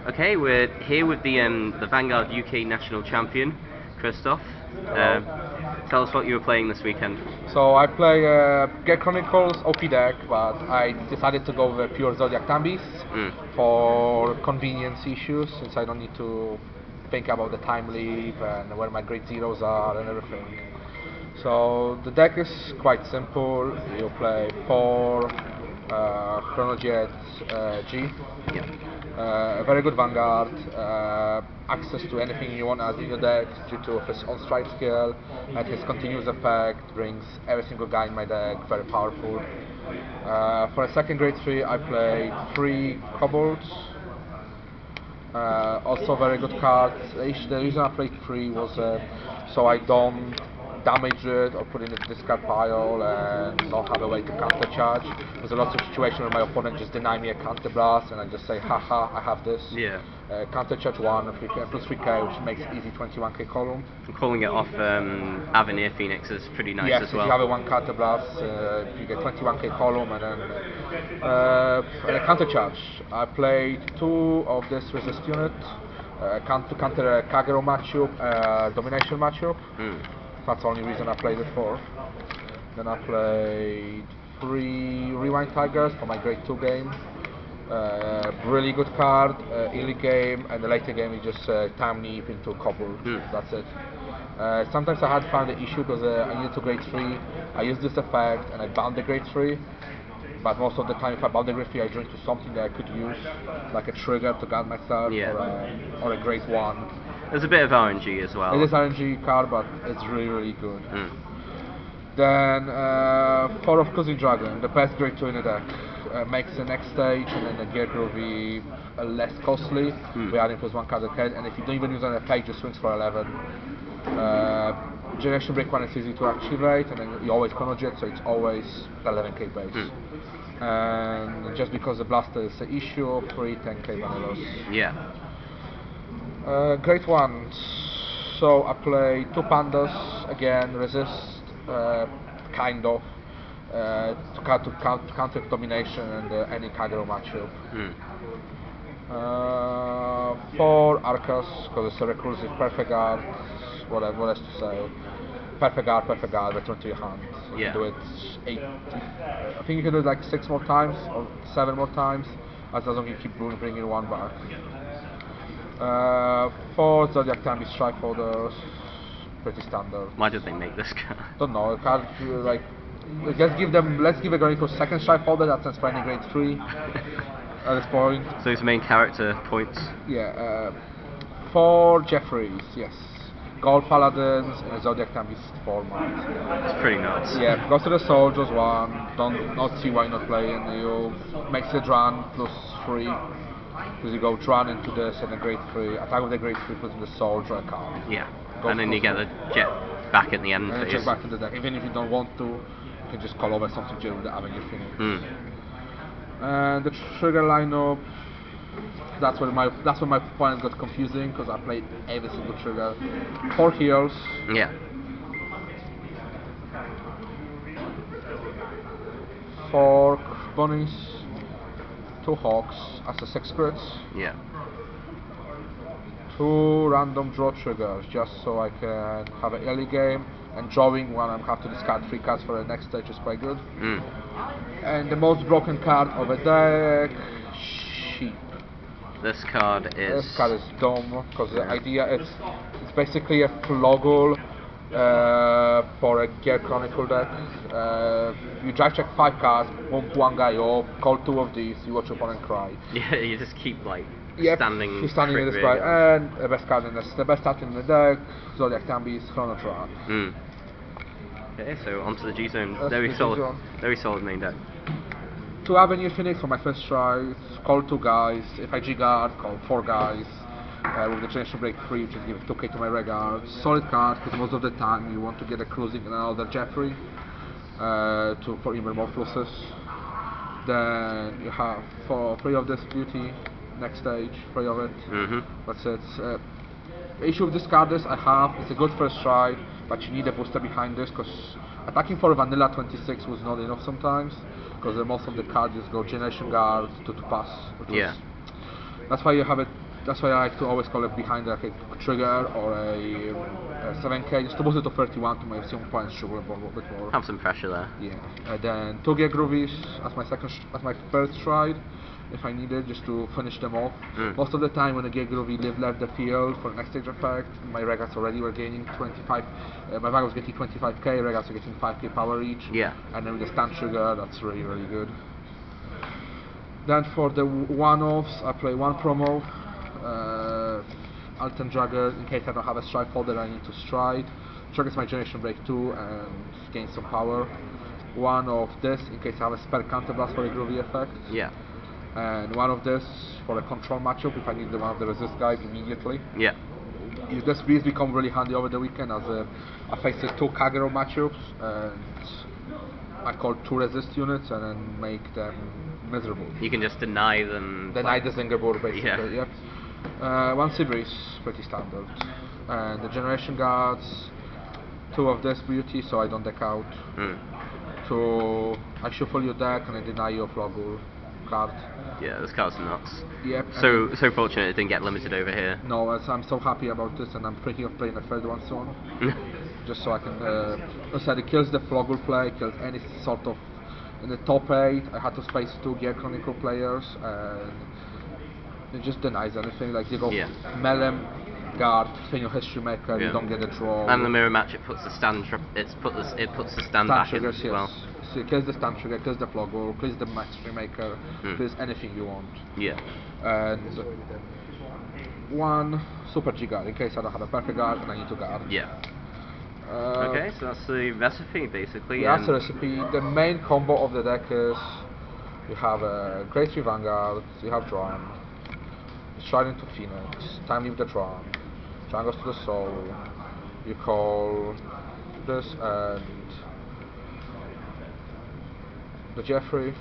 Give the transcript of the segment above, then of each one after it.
Okay, we're here with the Vanguard UK National Champion, Krzysztof. Tell us what you were playing this weekend. So I play Get Chronicles OP deck, but I decided to go with a pure Zodiac Time Beast for convenience issues, since I don't need to think about the time leap and where my grade zeros are and everything. So the deck is quite simple. You play 4 Chronojet G. Yep. A very good Vanguard, access to anything you want to add in your deck due to his on-strike skill, and his continuous effect brings every single guy in my deck, very powerful. For a second grade 3 I played 3 Kobolds, also very good cards. The reason I played 3 was so I don't damage it or put it in the discard pile and not have a way to counter charge. There's a lot of situations where my opponent just deny me a counter blast and I just say, haha, I have this. Yeah. Counter charge 1, 3K plus 3K, which makes it easy 21K column. And calling it off Avenir Phoenix is pretty nice as well. Yes, if you have a 1 counter blast, you get 21K column and then and a counter charge. I played 2 of this resist unit to counter a Kagero matchup, domination matchup. That's the only reason I played it for. Then I played 3 Rewind Tigers for my grade 2 game. Really good card, early game, and the later game you just time leap into Kobold. That's it. Sometimes I had found the issue because I needed to grade 3. I used this effect and I bound the grade 3. But most of the time, if I bound the grade 3, I drew into something that I could use, like a trigger to guard myself, or a grade 1. There's a bit of RNG as well. It is RNG card, but it's really, really good. Then 4 of Cousin Dragon, the best grade 2 in the deck. Makes the next stage and then the gear will be less costly. We adding plus 1 card ahead, and if you don't even use an effect, just swings for 11. Generation Break 1 is easy to activate, and then you always Chronojet, so it's always 11k base. And just because the blaster is an issue, 3 10k vanillas. Yeah. Great one. So I play 2 pandas again, resist, kind of, to counter domination and any Kagero matchup. 4 Arcas, because it's a recursive perfect guard. What else to say? Perfect guard, return to your hand. So you can do it 8. I think you can do it like 6 more times or 7 more times, as long as you keep bringing 1 back. 4 Zodiac Time Beast strike holders, pretty standard. Why did they make this card? Don't know. A card like let's give a grade for second strike holder. That's for any grade 3 at this point. So his main character points. Yeah. 4 Jeffreys. Yes. Gold Paladins in a Zodiac Time Beast format. It's pretty nuts. Yeah. Goes to the soldiers 1. Not see why not playing. You makes it run plus 3. Because you go run into this and a grade 3, attack with the grade 3 puts in the soldier card. Yeah, and then you get the jet back at the end and phase. Check back to the deck. Even if you don't want to, you can just call over something to with the Avenir Phoenix. And the trigger lineup, that's where my opponent got confusing, because I played every single trigger. 4 heals. Yeah. 4 bunnies. 2 hawks as a 6 crits. Yeah. 2 random draw triggers, just so I can have an early game, and drawing when I have to discard 3 cards for the next stage is quite good. And the most broken card of the deck, Sheep. This card is dumb, because the idea is it's basically a floggle for a Gear Chronicle deck. You drive check 5 cards, bump 1 guy up, call 2 of these, you watch your opponent cry. Yeah, you just keep like standing in this guy, and the best card in the best card in the deck, Zodiac Time Beast, Chronotron. Okay, so onto the G zone. Very solid main deck. 2 Avenir Phoenix for my first try. Call 2 guys. If I G guard, call 4 guys. With the Generation Break 3, which is give 2k to my regard. Solid card, because most of the time you want to get a cruising and another Jeffrey for even more pluses. Then you have 3 of this beauty, next stage, 3 of it. That's it. The issue with this card is it's a good first try, but you need a booster behind this, because attacking for vanilla 26 was not enough sometimes, because most of the cards just go Generation Guard to pass. That's why you have it That's why I like to always call it behind like a trigger or a 7K, just to boost it to 31 to make some points sugar a bit more. Have some pressure there. Yeah. And then 2 gear groovies as my first stride, if I needed, just to finish them off. Most of the time when a gear groovy left the field for the next stage effect, my regats already were gaining 25. My Vanguard was getting 25k, regats were getting 5k power each. Yeah. And then with the stand trigger, that's really good. Then for the one-offs, I play one promo. Alten Jagger, in case I don't have a strike folder I need to stride. Triggers my Generation Break 2 and gain some power. One of this in case I have a spare counterblast for a groovy effect. Yeah. And one of this for a control matchup if I need one of the resist guys immediately. Yeah. These become really handy over the weekend as I faced 2 Kagero matchups and I call 2 resist units and then make them miserable. You can just deny them. Deny the Zingerboard basically, Yeah. yep. 1 Seabreeze, pretty standard. And the Generation Guards, 2 of this beauty so I don't deck out. 2, I shuffle your deck and I deny your Floggle card. Yeah, this card's nuts. Yep. So fortunate it didn't get limited over here. No, I'm so happy about this and I'm thinking of playing a third one soon. Just so I can, as I said, it kills the Floggle play, kills any sort of, in the top 8 I had to space 2 Gear Chronicle players and it just denies anything, like you go Melem, Guard, spin your History Maker, you don't get a draw. And the mirror match, it puts the stand puts the stand back triggers, in as well. So it kills the stand trigger, kills the Floggle, kills the History Maker, kills anything you want. Yeah. And 1 Super G Guard, in case I don't have a perfect guard and I need to guard. Yeah. Okay, so that's the recipe basically. Yeah, that's the recipe. The main combo of the deck is you have a Grade 3 Vanguard, you have Drawn, Stride into Phoenix, Time Leave the Drawn, Drawn goes to the Soul, you call this and the Jeffrey,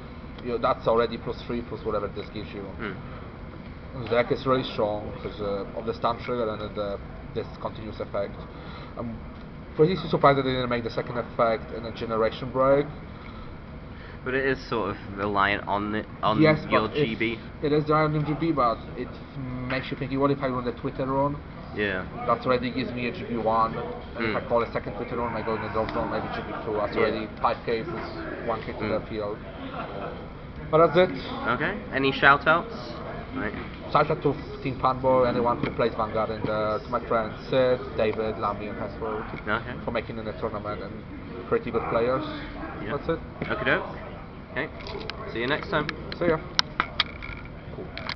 that's already +3 plus whatever this gives you. The deck is really strong because of the stun trigger and this continuous effect. I'm pretty surprised that they didn't make the second effect in a Generation Break. But it is sort of reliant on Yes, your but GB. It is reliant on GB, but it makes you think, what if I run the Twitter run? Yeah. That already gives me a GB1, and if I call a second Twitter run, I go in the drop zone, maybe GB2, that's already 5k plus 1k to the field. But that's it. Okay, any shout outs? Right. Shout out to Team Panboy, anyone who plays Vanguard, and to my friends Sid, David, Lamby and Hesford for making it in the tournament and pretty good players. That's it. Okie doke. Okay, see you next time. See ya.